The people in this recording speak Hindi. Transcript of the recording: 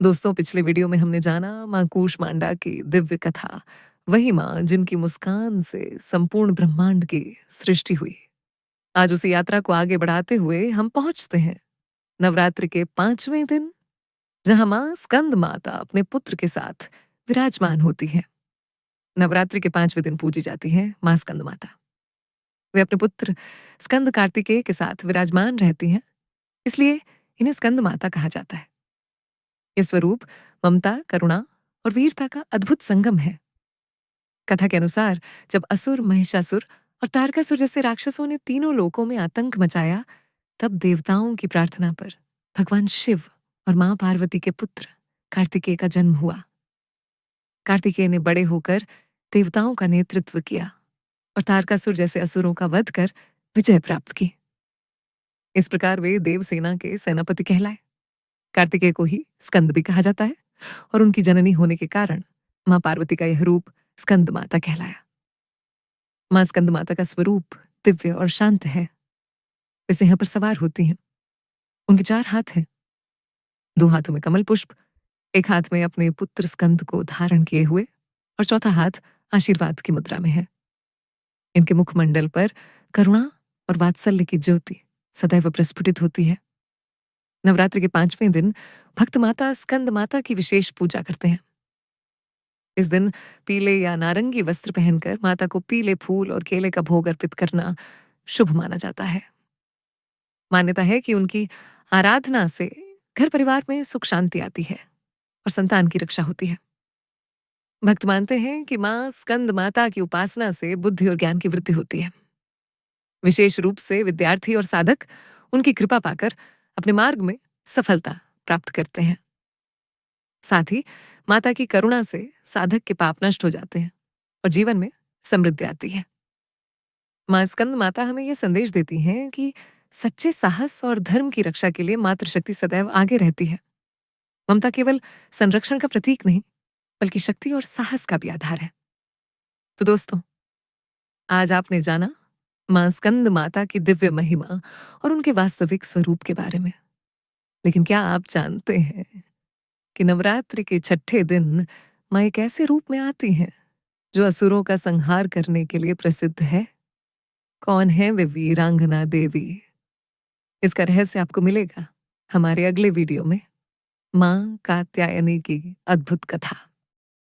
दोस्तों, पिछले वीडियो में हमने जाना माँ कूष्मांडा की दिव्य कथा, वही माँ जिनकी मुस्कान से संपूर्ण ब्रह्मांड की सृष्टि हुई। आज उसी यात्रा को आगे बढ़ाते हुए हम पहुंचते हैं नवरात्रि के 5वें दिन, जहां माँ स्कंद माता अपने पुत्र के साथ विराजमान होती है। नवरात्रि के 5वें दिन पूजी जाती है माँ स्कंद माता। वे अपने पुत्र स्कंद कार्तिकेय के साथ विराजमान रहती हैं, इसलिए इन्हें स्कंद माता कहा जाता है। ये स्वरूप ममता, करुणा और वीरता का अद्भुत संगम है। कथा के अनुसार जब असुर, महिषासुर और तारकासुर जैसे राक्षसों ने तीनों लोकों में आतंक मचाया, तब देवताओं की प्रार्थना पर भगवान शिव और मां पार्वती के पुत्र कार्तिकेय का जन्म हुआ। कार्तिकेय ने बड़े होकर देवताओं का नेतृत्व किया और तारकासुर जैसे असुरों का वध कर विजय प्राप्त की। इस प्रकार वे देवसेना के सेनापति कहलाए। कार्तिकेय को ही स्कंद भी कहा जाता है और उनकी जननी होने के कारण मां पार्वती का यह रूप स्कंद माता कहलाया। मां स्कंद माता का स्वरूप दिव्य और शांत है। वे सिंह पर सवार होती हैं। उनके 4 हाथ हैं। 2 हाथों में कमल पुष्प, एक हाथ में अपने पुत्र स्कंद को धारण किए हुए और चौथा हाथ आशीर्वाद की मुद्रा में है। इनके मुखमंडल पर करुणा और वात्सल्य की ज्योति सदैव प्रस्फुटित होती है। नवरात्रि के 5वें दिन भक्त माता स्कंद माता की विशेष पूजा करते हैं। इस दिन पीले या नारंगी वस्त्र पहनकर माता को पीले फूल और केले का भोग अर्पित करना शुभ माना जाता है। मान्यता है कि उनकी आराधना से घर परिवार में सुख शांति आती है और संतान की रक्षा होती है। भक्त मानते हैं कि मां स्कंद माता की उपासना से बुद्धि और ज्ञान की वृद्धि होती है। विशेष रूप से विद्यार्थी और साधक उनकी कृपा पाकर अपने मार्ग में सफलता प्राप्त करते हैं। साथ ही माता की करुणा से साधक के पाप नष्ट हो जाते हैं और जीवन में समृद्धि आती है। मां स्कंद माता हमें यह संदेश देती हैं कि सच्चे साहस और धर्म की रक्षा के लिए मातृशक्ति सदैव आगे रहती है। ममता केवल संरक्षण का प्रतीक नहीं, बल्कि शक्ति और साहस का भी आधार है। तो दोस्तों, आज आपने जाना मां स्कंद माता की दिव्य महिमा और उनके वास्तविक स्वरूप के बारे में। लेकिन क्या आप जानते हैं कि नवरात्रि के 6ठे दिन मां एक ऐसे रूप में आती हैं जो असुरों का संहार करने के लिए प्रसिद्ध है? कौन है वे वीरांगना देवी? इसका रहस्य आपको मिलेगा हमारे अगले वीडियो में, मां कात्यायनी की अद्भुत कथा।